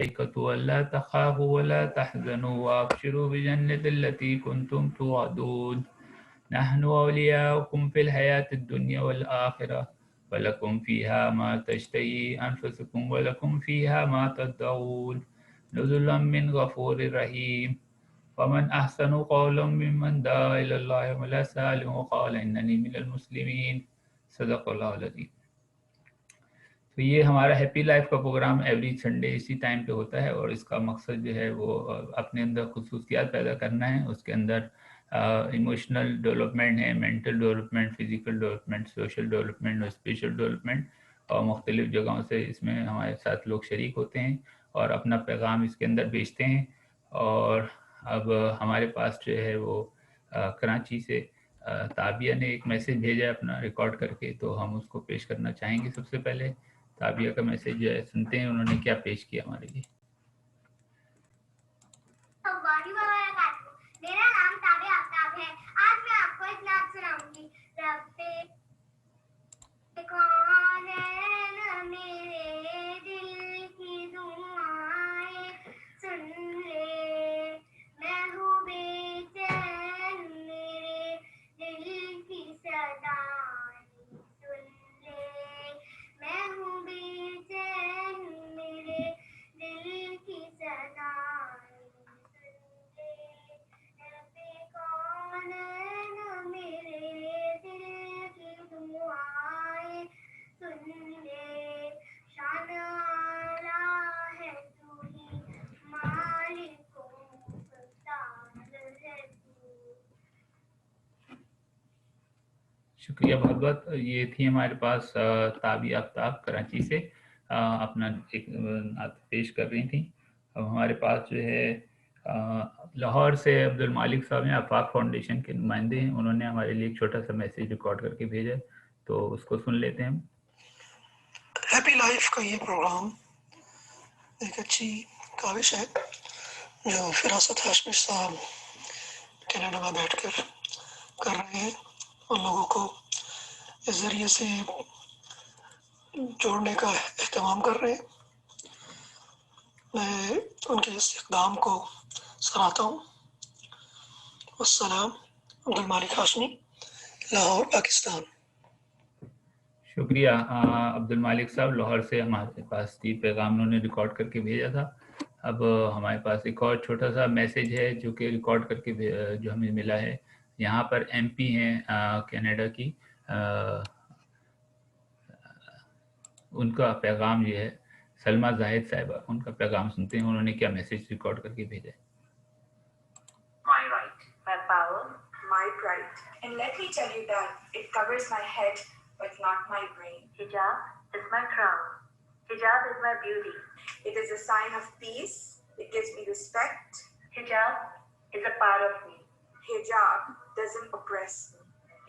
ولا تخافوا ولا تحزنوا وابشروا بالجنة التي كنتم توعدون نحن أولياؤكم في الحياة الدنيا والآخرة ولكم فيها ما تشتهي أنفسكم ولكم فيها ما تدعون نزلا من غفور رحيم ومن أحسن قولا ممن دعا إلى الله وعمل صالحا وقال إنني من المسلمين صدق اللہ العظیم. تو یہ ہمارا ہیپی لائف کا پروگرام ایوری سنڈے اسی ٹائم پہ ہوتا ہے اور اس کا مقصد جو ہے وہ اپنے اندر خصوصیات پیدا کرنا ہے. اس کے اندر ایموشنل ڈیولپمنٹ ہے, mental development, physical development, social development اور اسپریچل ڈیولپمنٹ, اور مختلف جگہوں سے اس میں ہمارے ساتھ لوگ شریک ہوتے ہیں اور اپنا پیغام اس کے اندر بھیجتے ہیں. اور اب ہمارے پاس جو ہے وہ کراچی سے تابیہ نے ایک میسیج بھیجا ہے اپنا ریکارڈ کر کے, تو ہم اس کو پیش کرنا چاہیں گے. سب سے پہلے تابیہ کا میسیج جو ہے سنتے ہیں انہوں نے کیا پیش کیا ہمارے لیے. میرا نام تابیہ آفتاب ہے. آج میں آپ کو ایک نعت سناؤں گی. کون ہے میرے دل کی دعائیں سن لے, میں ہوں بے چین میرے دل کی صدائیں سن لے, میں ہوں بے چین میرے دل کی صدائیں سن لے. کون ہے میرے دل کی دعائیں سن لے, شان اعلیٰ ہے تو ہی مالک و مختار ہے تو. شکریہ بہت بہت. یہ تھی ہمارے پاس تابیہ آفتاب کراچی سے اپنا ایک نعت پیش کر رہی تھیں. اب ہمارے پاس جو ہے لاہور سے عبد المالک صاحب ہیں, آفاق فاؤنڈیشن کے نمائندے ہیں. انہوں نے ہمارے لیے ایک چھوٹا سا میسیج ریکارڈ کر کے بھیجا, تو اس کو سن لیتے ہیں. ہیپی لائف کا یہ پروگرام ایک اچھی کاوش ہے جو فراست ہاشمی صاحب کینیڈا میں بیٹھ کر کر رہے ہیں, ان لوگوں کو اس ذریعے سے جوڑنے کا اہتمام کر رہے ہیں. میں ان کے اس اقدام کو سراہتا ہوں. السلام, عبد المالک ہاشمی, لاہور, پاکستان. شکریہ عبد المالک صاحب لاہور سے ہمارے پاس یہ پیغام انہوں نے ریکارڈ کر کے بھیجا تھا. اب ہمارے پاس ایک اور چھوٹا سا میسیج ہے جو کہ ریکارڈ کر کے جو ہمیں ملا ہے. یہاں پر ایم پی ہیں کینیڈا کی, ان کا پیغام یہ ہے, سلمہ زاہد صاحبہ, ان کا پیغام سنتے ہیں انہوں نے کیا میسیج ریکارڈ کر کے بھیجا ہے. My right, my power, my pride. And let me tell you that it covers my head but not my brain. Hijab is my crown. Hijab is my beauty. It is a sign of peace. It gives me respect. Hijab is a part of me. Hijab doesn't oppress me.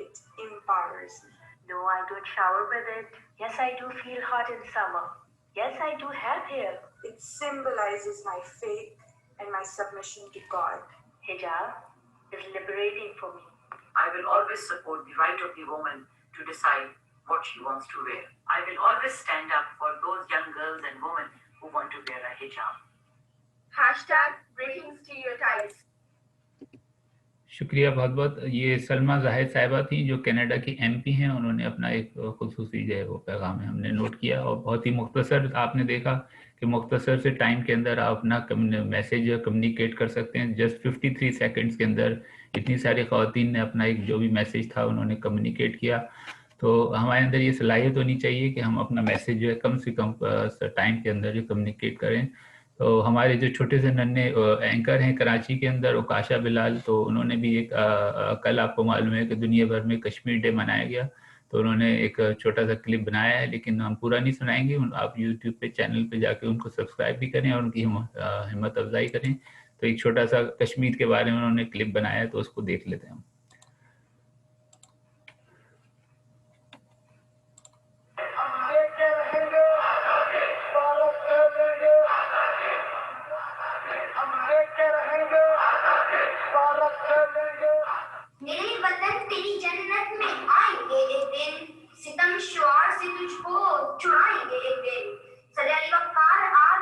It empowers me. No, I don't shower with it. Yes, I do feel hot in summer. Yes, I do have hair. It symbolizes my faith and my submission to God. Hijab is liberating for me. I will always support the right of the woman to decide what she wants to wear. I will always stand up for those young girls and women who want to wear a hijab. Hashtag breaking stereotypes. شکریہ بہت بہت. یہ سلمہ زاہد صاحبہ تھیں جو Canada کی M P ہیں. انہوں نے اپنا ایک خصوصی جو ہے وہ پیغام ہے ہم نے نوٹ کیا, اور بہت ہی مختصر, آپ نے دیکھا کہ مختصر سے ٹائم کے اندر آپ اپنا میسیج کمیونیکیٹ کر سکتے ہیں. جسٹ 53 سیکنڈز کے اندر اتنی ساری خواتین نے اپنا ایک جو بھی میسیج تھا انہوں نے کمیونیکیٹ کیا. تو ہمارے اندر یہ صلاحیت ہونی چاہیے کہ ہم اپنا میسیج جو ہے کم سے کم ٹائم کے اندر جو کمیونیکیٹ کریں. تو ہمارے جو چھوٹے سے ننھے اینکر ہیں کراچی کے اندر, اوکاشا بلال, تو انہوں نے بھی ایک کل آپ کو معلوم ہے کہ دنیا بھر میں کشمیر ڈے منایا گیا, تو انہوں نے ایک چھوٹا سا کلپ بنایا ہے, لیکن ہم پورا نہیں سنائیں گے. آپ یوٹیوب پہ چینل پہ جا کے ان کو سبسکرائب بھی کریں اور ان کی ہمت افزائی کریں. تو ایک چھوٹا سا کشمیر کے بارے میں انہوں نے کلپ بنایا ہے, تو اس کو دیکھ لیتے ہیں ہم. میرے وطن تیری جنت میں آئیں گے ایک دن, ستم شعار سے تجھ کو چھڑائیں گے ایک دن. صدر علی وقار آج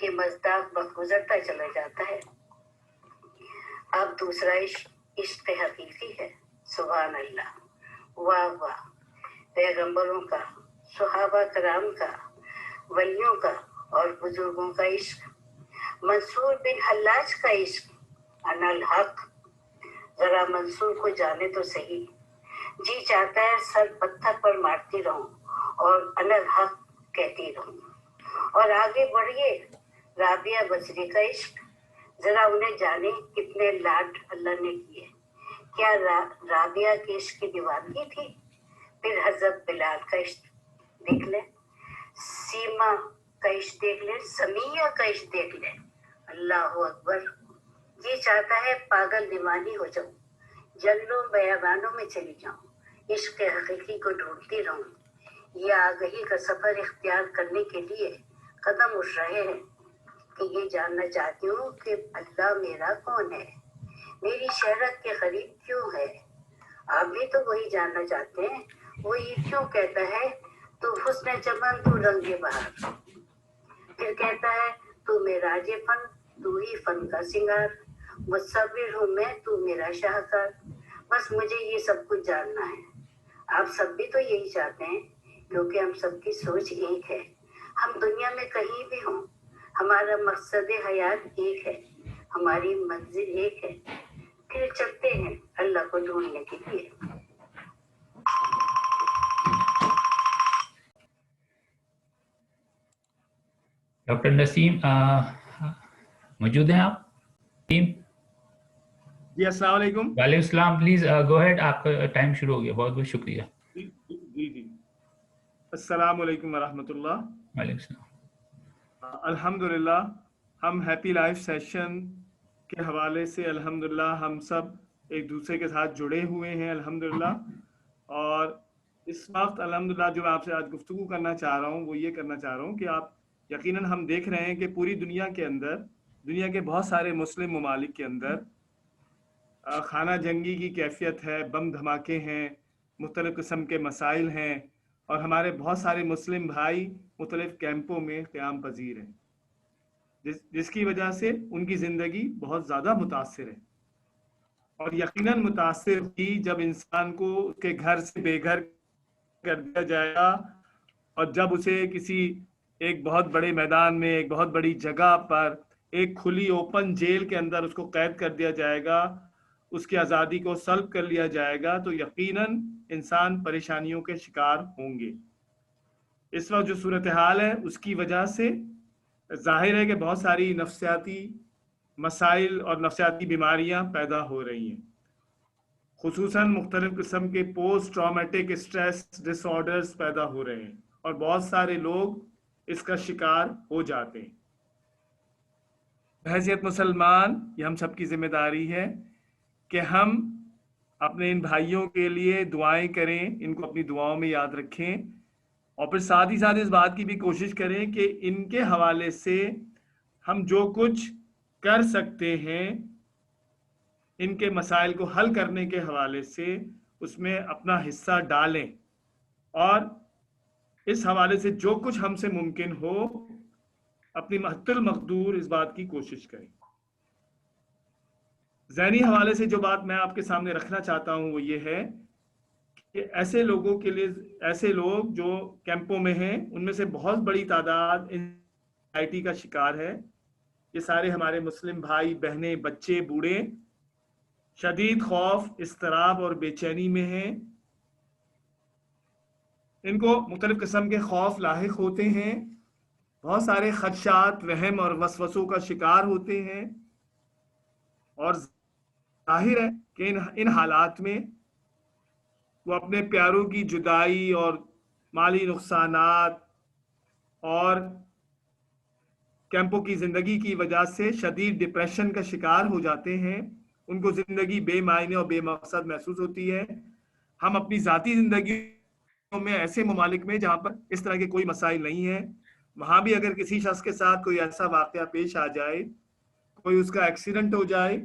کہ مزداق وقت گزرتا چلا جاتا ہے۔ اب دوسرا عشق حقیقی ہے۔ سبحان اللہ، واہ واہ، پیغمبروں کا، صحابہ کرام کا، ولیوں کا اور بزرگوں کا عشق، منصور بن حلاج کا عشق۔ انا الحق، ذرا منصور کو جانے تو صحیح، جی چاہتا ہے سر پتھر پر مارتی رہوں اور انا الحق کہتی رہوں۔ اور آگے بڑھیے، رابعہ بصری کا عشق، ذرا انہیں جانے کتنے لاڈ اللہ نے کیے۔ کیا رابعہ کے عشق کی دیوانگی تھی؟ پھر حضرت بلال کا عشق دیکھ لیں، سیما کا عشق دیکھ لیں، سمیہ کا عشق دیکھ لیں۔ اللہ اکبر، جی چاہتا ہے پاگل دیوانی ہو جاؤں، جنگلوں بیابانوں میں چلی جاؤں، عشق حقیقی کو ڈھونڈتی رہوں۔ یہ آگہی کا سفر اختیار کرنے کے لیے قدم اٹھ رہے ہیں کہ یہ جاننا چاہتی ہوں کہ اللہ میرا کون ہے، میری شہرت کے قریب کیوں ہے۔ آپ بھی تو وہی جاننا چاہتے ہیں، وہی کیوں کہتا ہے تو حسن چمن تو رنگ بہار، پھر کہتا ہے تو معراج فن، تو ہی فن کا سنگار، مصور ہوں میں، تو میرا شاہکار۔ بس مجھے یہ سب کچھ جاننا ہے۔ آپ سب بھی تو یہی چاہتے ہیں، کیونکہ ہم سب کی سوچ ایک ہے۔ ہم دنیا میں کہیں بھی ہوں، ہمارا مقصد حیات ایک ہے، ہماری منزل ایک ہے۔ پھر چلتے ہیں اللہ کو ڈھونڈنے کے لیے۔ ڈاکٹر نسیم موجود ہیں آپ؟ جی السلام علیکم۔ وعلیکم السلام، پلیز گو ہیڈ، آپ کا ٹائم شروع ہو گیا، بہت بہت شکریہ۔ جی السلام علیکم ورحمۃ اللہ۔ وعلیکم السلام۔ الحمدللہ ہم ہیپی لائف سیشن کے حوالے سے الحمدللہ ہم سب ایک دوسرے کے ساتھ جڑے ہوئے ہیں الحمدللہ، اور اس وقت الحمدللہ جو میں آپ سے آج گفتگو کرنا چاہ رہا ہوں وہ یہ کرنا چاہ رہا ہوں کہ آپ یقیناً ہم دیکھ رہے ہیں کہ پوری دنیا کے اندر، دنیا کے بہت سارے مسلم ممالک کے اندر خانہ جنگی کی کیفیت ہے، بم دھماکے ہیں، مختلف قسم کے مسائل ہیں، اور ہمارے بہت سارے مسلم بھائی مختلف کیمپوں میں قیام پذیر ہیں، جس کی وجہ سے ان کی زندگی بہت زیادہ متاثر ہے۔ اور یقیناً متاثر ہوئی جب انسان کو اس کے گھر سے بے گھر کر دیا جائے گا، اور جب اسے کسی ایک بہت بڑے میدان میں، ایک بہت بڑی جگہ پر، ایک کھلی اوپن جیل کے اندر اس کو قید کر دیا جائے گا، اس کی آزادی کو سلب کر لیا جائے گا، تو یقیناً انسان پریشانیوں کے شکار ہوں گے۔ اس وقت جو صورتحال ہے اس کی وجہ سے ظاہر ہے کہ بہت ساری نفسیاتی مسائل اور نفسیاتی بیماریاں پیدا ہو رہی ہیں، خصوصاً مختلف قسم کے post traumatic stress dis orders پیدا ہو رہے ہیں، اور بہت سارے لوگ اس کا شکار ہو جاتے ہیں۔ بحیثیت مسلمان یہ ہم سب کی ذمہ داری ہے کہ ہم اپنے ان بھائیوں کے لیے دعائیں کریں، ان کو اپنی دعاؤں میں یاد رکھیں، اور پھر ساتھ ہی ساتھ اس بات کی بھی کوشش کریں کہ ان کے حوالے سے ہم جو کچھ کر سکتے ہیں ان کے مسائل کو حل کرنے کے حوالے سے اس میں اپنا حصہ ڈالیں، اور اس حوالے سے جو کچھ ہم سے ممکن ہو اپنی حد المقدور اس بات کی کوشش کریں۔ ذہنی حوالے سے جو بات میں آپ کے سامنے رکھنا چاہتا ہوں وہ یہ ہے کہ ایسے لوگوں کے لیے، ایسے لوگ جو کیمپوں میں ہیں، ان میں سے بہت بڑی تعداد انزائٹی کا شکار ہے۔ یہ سارے ہمارے مسلم بھائی بہنیں، بچے، بوڑھے شدید خوف، اضطراب اور بے چینی میں ہیں۔ ان کو مختلف قسم کے خوف لاحق ہوتے ہیں، بہت سارے خدشات، وہم اور وسوسوں کا شکار ہوتے ہیں، اور ظاہر ہے کہ ان حالات میں وہ اپنے پیاروں کی جدائی اور مالی نقصانات اور کیمپوں کی زندگی کی وجہ سے شدید ڈپریشن کا شکار ہو جاتے ہیں۔ ان کو زندگی بے معنی اور بے مقصد محسوس ہوتی ہے۔ ہم اپنی ذاتی زندگی میں ایسے ممالک میں جہاں پر اس طرح کے کوئی مسائل نہیں ہیں، وہاں بھی اگر کسی شخص کے ساتھ کوئی ایسا واقعہ پیش آ جائے، کوئی اس کا ایکسیڈنٹ ہو جائے،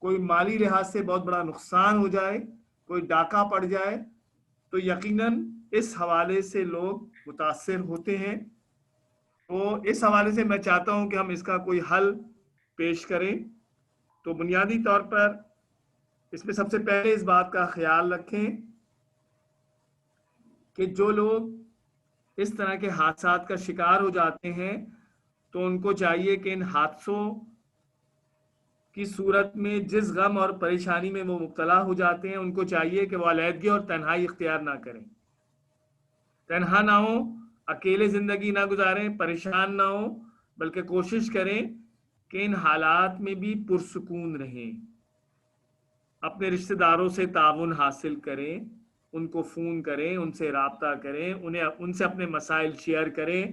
کوئی مالی لحاظ سے بہت بڑا نقصان ہو جائے، کوئی ڈاکہ پڑ جائے، تو یقیناً اس حوالے سے لوگ متاثر ہوتے ہیں، تو اس حوالے سے میں چاہتا ہوں کہ ہم اس کا کوئی حل پیش کریں. تو بنیادی طور پر اس میں سب سے پہلے اس بات کا خیال رکھیں کہ جو لوگ اس طرح کے حادثات کا شکار ہو جاتے ہیں تو ان کو چاہیے کہ ان حادثوں کی صورت میں جس غم اور پریشانی میں وہ مبتلا ہو جاتے ہیں ان کو چاہیے کہ وہ علیحدگی اور تنہائی اختیار نہ کریں، تنہا نہ ہوں، اکیلے زندگی نہ گزاریں، پریشان نہ ہوں، بلکہ کوشش کریں کہ ان حالات میں بھی پرسکون رہیں، اپنے رشتہ داروں سے تعاون حاصل کریں، ان کو فون کریں، ان سے رابطہ کریں، ان سے اپنے مسائل شیئر کریں،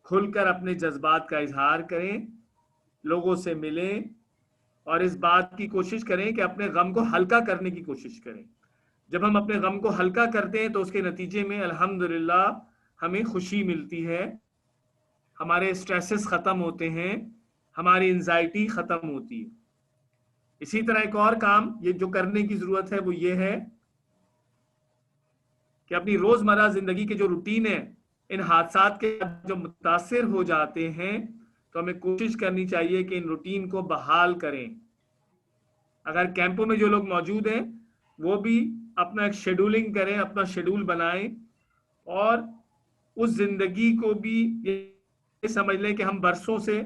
کھل کر اپنے جذبات کا اظہار کریں، لوگوں سے ملیں اور اس بات کی کوشش کریں کہ اپنے غم کو ہلکا کرنے کی کوشش کریں. جب ہم اپنے غم کو ہلکا کرتے ہیں تو اس کے نتیجے میں الحمدللہ ہمیں خوشی ملتی ہے، ہمارے سٹریسز ختم ہوتے ہیں، ہماری انزائٹی ختم ہوتی ہے. اسی طرح ایک اور کام یہ جو کرنے کی ضرورت ہے وہ یہ ہے کہ اپنی روزمرہ زندگی کے جو روٹین ہے ان حادثات کے جو متاثر ہو جاتے ہیں تو ہمیں کوشش کرنی چاہیے کہ ان روٹین کو بحال کریں. اگر کیمپوں میں جو لوگ موجود ہیں وہ بھی اپنا ایک شیڈولنگ کریں، اپنا شیڈول بنائیں اور اس زندگی کو بھی یہ سمجھ لیں کہ ہم برسوں سے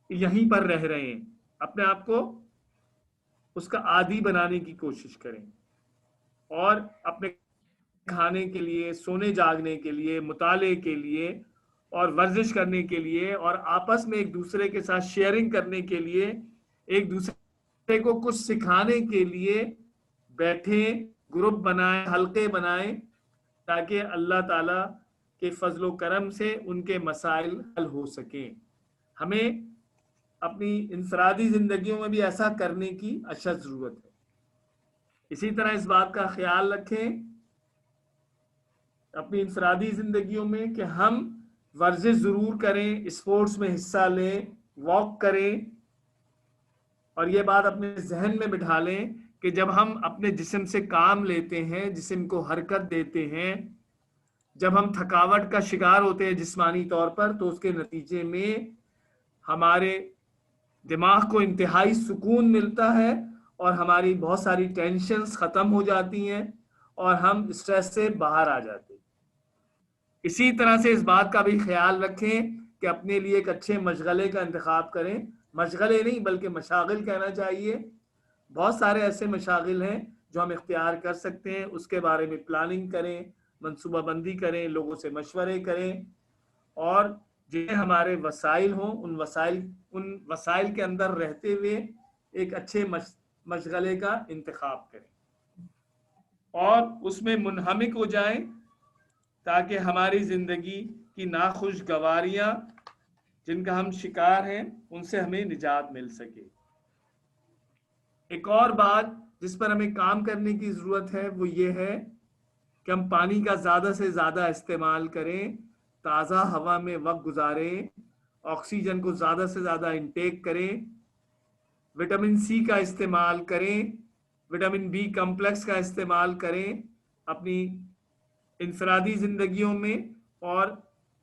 یہیں پر رہ رہے ہیں، اپنے آپ کو اس کا عادی بنانے کی کوشش کریں اور اپنے کھانے کے لیے، سونے جاگنے کے لیے، مطالعے کے لیے اور ورزش کرنے کے لیے اور آپس میں ایک دوسرے کے ساتھ شیئرنگ کرنے کے لیے، ایک دوسرے کو کچھ سکھانے کے لیے بیٹھیں، گروپ بنائیں، حلقے بنائیں تاکہ اللہ تعالیٰ کے فضل و کرم سے ان کے مسائل حل ہو سکیں. ہمیں اپنی انفرادی زندگیوں میں بھی ایسا کرنے کی اشد ضرورت ہے. اسی طرح اس بات کا خیال رکھیں اپنی انفرادی زندگیوں میں کہ ہم ورزش ضرور کریں، اسپورٹس میں حصہ لیں، واک کریں اور یہ بات اپنے ذہن میں بٹھا لیں کہ جب ہم اپنے جسم سے کام لیتے ہیں، جسم کو حرکت دیتے ہیں، جب ہم تھکاوٹ کا شکار ہوتے ہیں جسمانی طور پر تو اس کے نتیجے میں ہمارے دماغ کو انتہائی سکون ملتا ہے اور ہماری بہت ساری ٹینشنز ختم ہو جاتی ہیں اور ہم اسٹریس سے باہر آ جاتے ہیں. اسی طرح سے اس بات کا بھی خیال رکھیں کہ اپنے لیے ایک اچھے مشغلے کا انتخاب کریں، مشغلے نہیں بلکہ مشاغل کہنا چاہیے. بہت سارے ایسے مشاغل ہیں جو ہم اختیار کر سکتے ہیں، اس کے بارے میں پلاننگ کریں، منصوبہ بندی کریں، لوگوں سے مشورے کریں اور جنہیں ہمارے وسائل ہوں ان وسائل کے اندر رہتے ہوئے ایک اچھے مشغلے کا انتخاب کریں اور اس میں منہمک ہو جائیں تاکہ ہماری زندگی کی ناخوشگواریاں جن کا ہم شکار ہیں ان سے ہمیں نجات مل سکے. ایک اور بات جس پر ہمیں کام کرنے کی ضرورت ہے وہ یہ ہے کہ ہم پانی کا زیادہ سے زیادہ استعمال کریں، تازہ ہوا میں وقت گزاریں، آکسیجن کو زیادہ سے زیادہ انٹیک کریں، وٹامن سی کا استعمال کریں، وٹامن بی کمپلیکس کا استعمال کریں اپنی انفرادی زندگیوں میں اور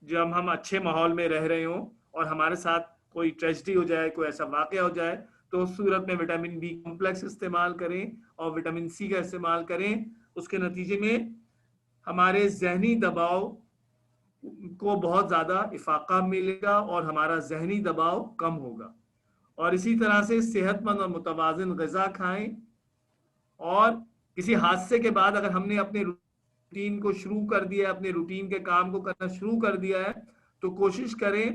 جب ہم اچھے ماحول میں رہ رہے ہوں اور ہمارے ساتھ کوئی ٹریجڈی ہو جائے، کوئی ایسا واقعہ ہو جائے تو اس صورت میں وٹامن بی کمپلیکس استعمال کریں اور وٹامن سی کا استعمال کریں. اس کے نتیجے میں ہمارے ذہنی دباؤ کو بہت زیادہ افاقہ ملے گا اور ہمارا ذہنی دباؤ کم ہوگا. اور اسی طرح سے صحت مند اور متوازن غذا کھائیں اور کسی حادثے کے بعد اگر ہم نے اپنے روٹین کو شروع کر دیا ہے، اپنے روٹین کے کام کو کرنا شروع کر دیا ہے تو کوشش کریں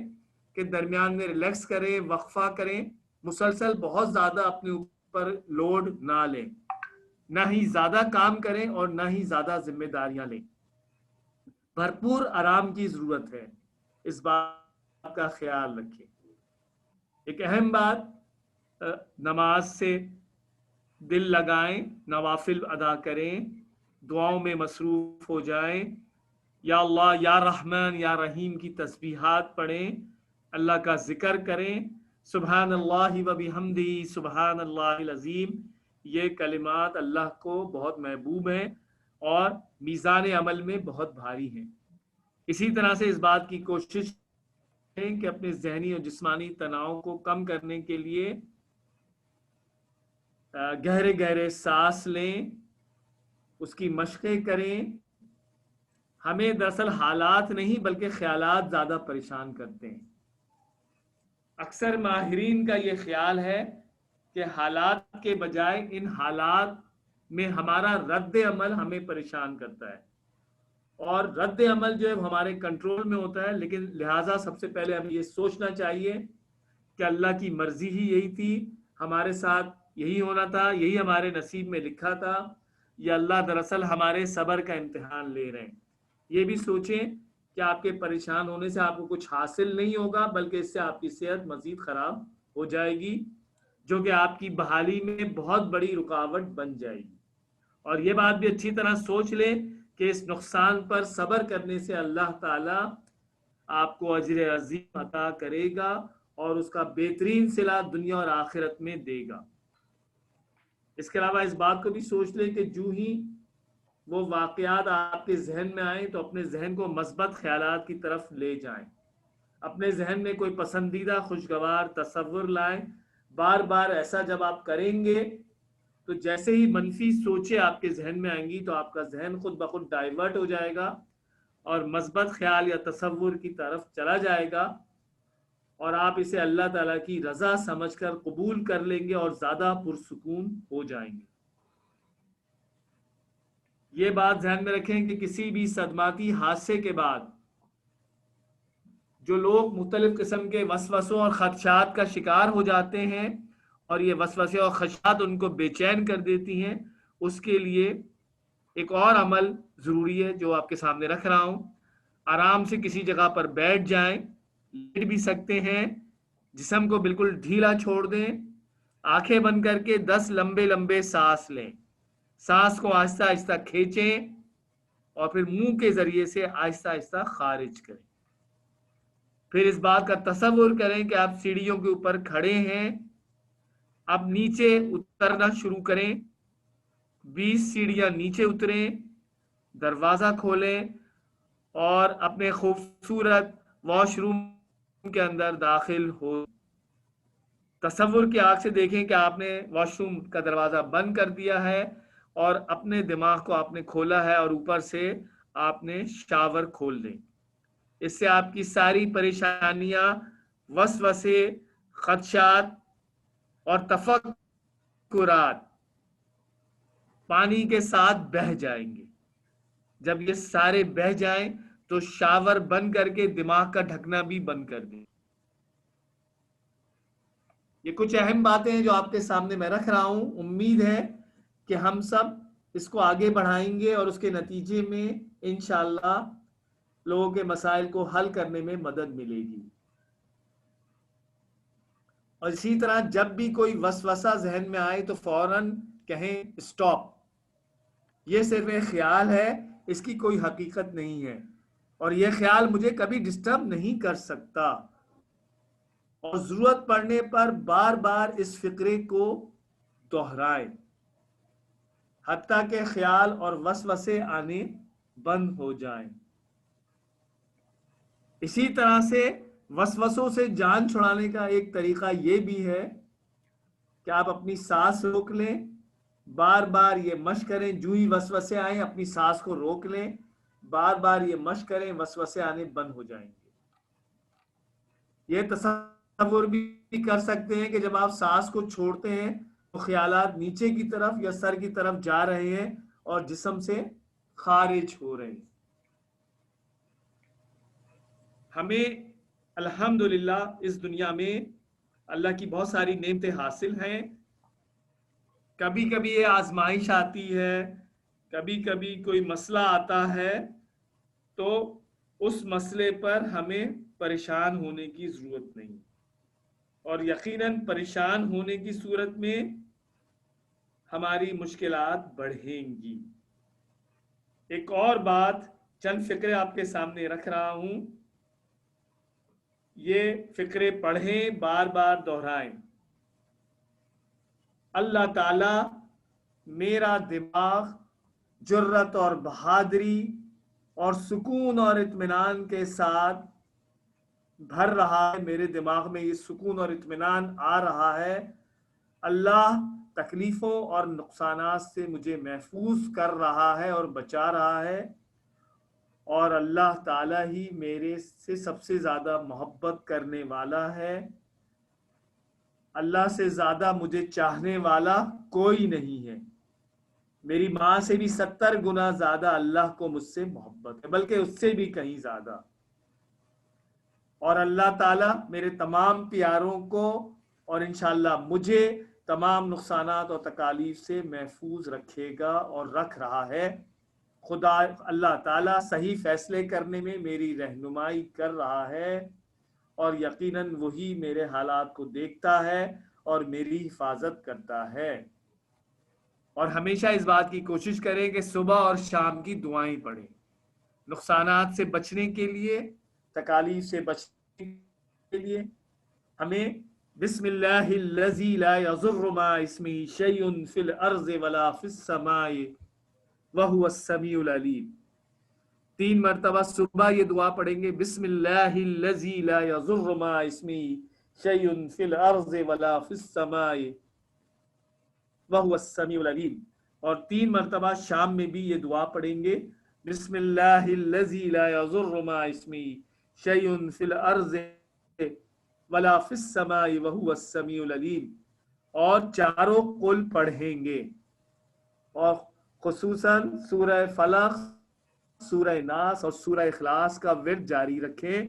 کہ درمیان میں ریلیکس کریں، وقفہ کریں، مسلسل بہت زیادہ اپنے اوپر لوڈ نہ لیں، نہ ہی زیادہ کام کریں اور نہ ہی زیادہ ذمہ داریاں لیں. بھرپور آرام کی ضرورت ہے، اس بات کا خیال رکھیں. ایک اہم بات نماز سے دل لگائیں، نوافل ادا کریں، دعاؤں میں مصروف ہو جائیں، یا اللہ یا رحمان یا رحیم کی تسبیحات پڑھیں، اللہ کا ذکر کریں، سبحان اللہ و بحمدہ سبحان اللہ العظیم. یہ کلمات اللہ کو بہت محبوب ہیں اور میزان عمل میں بہت بھاری ہیں. اسی طرح سے اس بات کی کوشش کہ اپنے ذہنی اور جسمانی تناؤ کو کم کرنے کے لیے گہرے گہرے سانس لیں، اس کی مشقیں کریں. ہمیں دراصل حالات نہیں بلکہ خیالات زیادہ پریشان کرتے ہیں. اکثر ماہرین کا یہ خیال ہے کہ حالات کے بجائے ان حالات میں ہمارا رد عمل ہمیں پریشان کرتا ہے، اور رد عمل جو ہے ہمارے کنٹرول میں ہوتا ہے. لیکن لہٰذا سب سے پہلے ہمیں یہ سوچنا چاہیے کہ اللہ کی مرضی ہی یہی تھی، ہمارے ساتھ یہی ہونا تھا، یہی ہمارے نصیب میں لکھا تھا، یا اللہ دراصل ہمارے صبر کا امتحان لے رہے ہیں. یہ بھی سوچیں کہ آپ کے پریشان ہونے سے آپ کو کچھ حاصل نہیں ہوگا، بلکہ اس سے آپ کی صحت مزید خراب ہو جائے گی، جو کہ آپ کی بحالی میں بہت بڑی رکاوٹ بن جائے گی. اور یہ بات بھی اچھی طرح سوچ لیں کہ اس نقصان پر صبر کرنے سے اللہ تعالیٰ آپ کو اجر عظیم عطا کرے گا اور اس کا بہترین صلہ دنیا اور آخرت میں دے گا. اس کے علاوہ اس بات کو بھی سوچ لیں کہ جو ہی وہ واقعات آپ کے ذہن میں آئیں تو اپنے ذہن کو مثبت خیالات کی طرف لے جائیں. اپنے ذہن میں کوئی پسندیدہ خوشگوار تصور لائیں. بار بار ایسا جب آپ کریں گے تو جیسے ہی منفی سوچیں آپ کے ذہن میں آئیں گی تو آپ کا ذہن خود بخود ڈائیورٹ ہو جائے گا اور مثبت خیال یا تصور کی طرف چلا جائے گا، اور آپ اسے اللہ تعالیٰ کی رضا سمجھ کر قبول کر لیں گے اور زیادہ پرسکون ہو جائیں گے. یہ بات ذہن میں رکھیں کہ کسی بھی صدماتی حادثے کے بعد جو لوگ مختلف قسم کے وسوسوں اور خدشات کا شکار ہو جاتے ہیں اور یہ وسوسے اور خدشات ان کو بے چین کر دیتی ہیں، اس کے لیے ایک اور عمل ضروری ہے جو آپ کے سامنے رکھ رہا ہوں. آرام سے کسی جگہ پر بیٹھ جائیں، لیٹ بھی سکتے ہیں، جسم کو بالکل ڈھیلا چھوڑ دیں، آنکھیں بند کر کے 10 لمبے لمبے سانس لیں. سانس کو آہستہ آہستہ کھینچیں اور پھر منہ کے ذریعے سے آہستہ آہستہ خارج کریں. پھر اس بات کا تصور کریں کہ آپ سیڑھیوں کے اوپر کھڑے ہیں، اب نیچے اترنا شروع کریں. 20 سیڑھیاں نیچے اتریں، دروازہ کھولیں اور اپنے خوبصورت واش روم کے اندر داخل ہو. تصور کی آنکھ سے دیکھیں کہ آپ نے واش روم کا دروازہ بند کر دیا ہے اور اپنے دماغ کو آپ نے کھولا ہے، اور اوپر سے آپ نے شاور کھول دیں. اس سے آپ کی ساری پریشانیاں، وسوسے، خدشات اور تفکرات پانی کے ساتھ بہہ جائیں گے. جب یہ سارے بہہ جائیں تو شاور بند کر کے دماغ کا ڈھکنا بھی بند کر دیں. یہ کچھ اہم باتیں ہیں جو آپ کے سامنے میں رکھ رہا ہوں. امید ہے کہ ہم سب اس کو آگے بڑھائیں گے اور اس کے نتیجے میں انشاءاللہ لوگوں کے مسائل کو حل کرنے میں مدد ملے گی. اور اسی طرح جب بھی کوئی وسوسہ ذہن میں آئے تو فوراً کہیں اسٹاپ، یہ صرف ایک خیال ہے، اس کی کوئی حقیقت نہیں ہے، اور یہ خیال مجھے کبھی ڈسٹرب نہیں کر سکتا. اور ضرورت پڑنے پر بار بار اس فکرے کو دہرائیں حتیٰ کہ خیال اور وسوسے آنے بند ہو جائیں. اسی طرح سے وسوسوں سے جان چھڑانے کا ایک طریقہ یہ بھی ہے کہ آپ اپنی سانس روک لیں. بار بار یہ مشق کریں، جو ہی وسوسے آئیں اپنی سانس کو روک لیں، بار بار یہ مشق کریں، وسوسے آنے بند ہو جائیں گے. یہ تصور بھی کر سکتے ہیں کہ جب آپ سانس کو چھوڑتے ہیں تو خیالات نیچے کی طرف یا سر کی طرف جا رہے ہیں اور جسم سے خارج ہو رہے ہیں. ہمیں الحمدللہ اس دنیا میں اللہ کی بہت ساری نعمتیں حاصل ہیں. کبھی کبھی یہ آزمائش آتی ہے، کبھی کبھی کوئی مسئلہ آتا ہے، تو اس مسئلے پر ہمیں پریشان ہونے کی ضرورت نہیں، اور یقیناً پریشان ہونے کی صورت میں ہماری مشکلات بڑھیں گی. ایک اور بات، چند فقرے آپ کے سامنے رکھ رہا ہوں، یہ فقرے پڑھیں، بار بار دہرائیں. اللہ تعالی میرا دماغ جرت اور بہادری اور سکون اور اطمینان کے ساتھ بھر رہا ہے, میرے دماغ میں یہ سکون اور اطمینان آ رہا ہے. اللہ تکلیفوں اور نقصانات سے مجھے محفوظ کر رہا ہے اور بچا رہا ہے, اور اللہ تعالیٰ ہی میرے سے سب سے زیادہ محبت کرنے والا ہے. اللہ سے زیادہ مجھے چاہنے والا کوئی نہیں ہے. میری ماں سے بھی 70 گنا زیادہ اللہ کو مجھ سے محبت ہے, بلکہ اس سے بھی کہیں زیادہ. اور اللہ تعالیٰ میرے تمام پیاروں کو اور انشاءاللہ مجھے تمام نقصانات اور تکالیف سے محفوظ رکھے گا اور رکھ رہا ہے. خدا اللہ تعالیٰ صحیح فیصلے کرنے میں میری رہنمائی کر رہا ہے, اور یقیناً وہی میرے حالات کو دیکھتا ہے اور میری حفاظت کرتا ہے. اور ہمیشہ اس بات کی کوشش کریں کہ صبح اور شام کی دعائیں پڑھیں, نقصانات سے بچنے کے لیے, تکالیف سے بچنے کے لیے. ہمیں بسم اللہ الذی لا یضر مع اسمہ شیء فی الارض ولا فی السماء وهو السمیع العلیم. 3 مرتبہ صبح یہ دعا پڑھیں گے, بسم اللہ الذی لا یضر مع اسمہ شیء فی الارض ولا فی السماء وهو السمیع العلیم. اور 3 مرتبہ شام میں بھی یہ دعا پڑھیں گے, بسم اللہ الذی لا یضر مع اسمہ شیء فی الارض ولا فی السماء وهو السمیع العلیم. اور چاروں قل پڑھیں گے, اور خصوصاً سورہ فلق, سورہ ناس اور سورہ اخلاص کا ورد جاری رکھیں,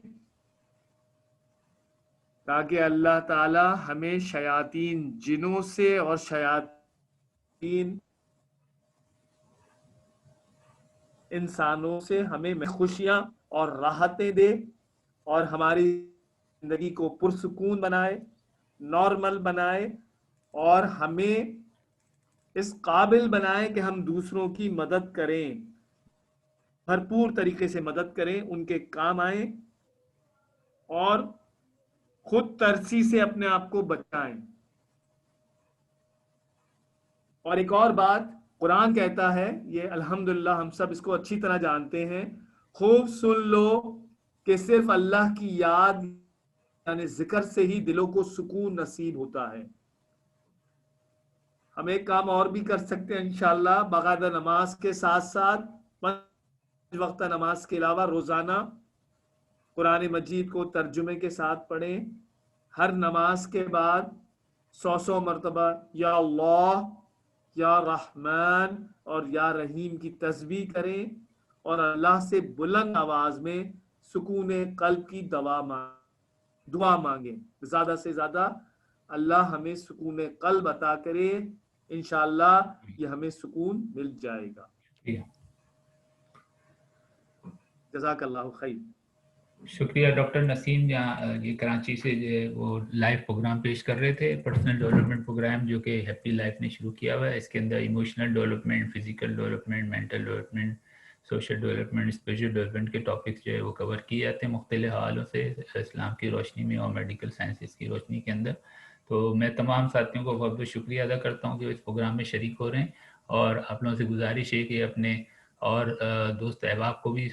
تاکہ اللہ تعالی ہمیں شیاطین جنوں سے اور شیاطین انسانوں سے ہمیں خوشیاں اور راحتیں دے, اور ہماری زندگی کو پرسکون بنائے, نارمل بنائے, اور ہمیں اس قابل بنائے کہ ہم دوسروں کی مدد کریں, بھرپور طریقے سے مدد کریں, ان کے کام آئیں, اور خود ترسی سے اپنے آپ کو بچائیں. اور ایک اور بات قرآن کہتا ہے, یہ الحمدللہ ہم سب اس کو اچھی طرح جانتے ہیں, خوب سن لو کہ صرف اللہ کی یاد یعنی ذکر سے ہی دلوں کو سکون نصیب ہوتا ہے. ہم ایک کام اور بھی کر سکتے ہیں انشاءاللہ, باقاعدہ نماز کے ساتھ ساتھ 5 وقتہ نماز کے علاوہ روزانہ قرآن مجید کو ترجمے کے ساتھ پڑھیں. ہر نماز کے بعد 100 مرتبہ یا اللہ, یا رحمان اور یا رحیم کی تسبیح کریں, اور اللہ سے بلند آواز میں سکون قلب کی دعا مانگیں. زیادہ سے زیادہ اللہ ہمیں سکون قلب عطا کرے, انشاءاللہ یہ ہمیں سکون مل جائے گا. جزاک اللہ خیر. شکریہ ڈاکٹر نسیم, جہاں یہ کراچی سے وہ لائیو پروگرام پیش کر رہے تھے, پرسنل ڈیولپمنٹ پروگرام جو کہ ہیپی لائف نے شروع کیا ہوا ہے. اس کے اندر emotional development, physical development, mental development, social development, spiritual development کے ٹاپکس جو ہے وہ کور کیے جاتے ہیں مختلف حوالوں سے, اسلام کی روشنی میں اور میڈیکل سائنسز کی روشنی کے اندر. تو میں تمام ساتھیوں کو بہت بہت شکریہ ادا کرتا ہوں کہ وہ اس پروگرام میں شریک ہو رہے ہیں, اور آپ لوگوں سے گزارش ہے کہ اپنے اور دوست احباب کو بھی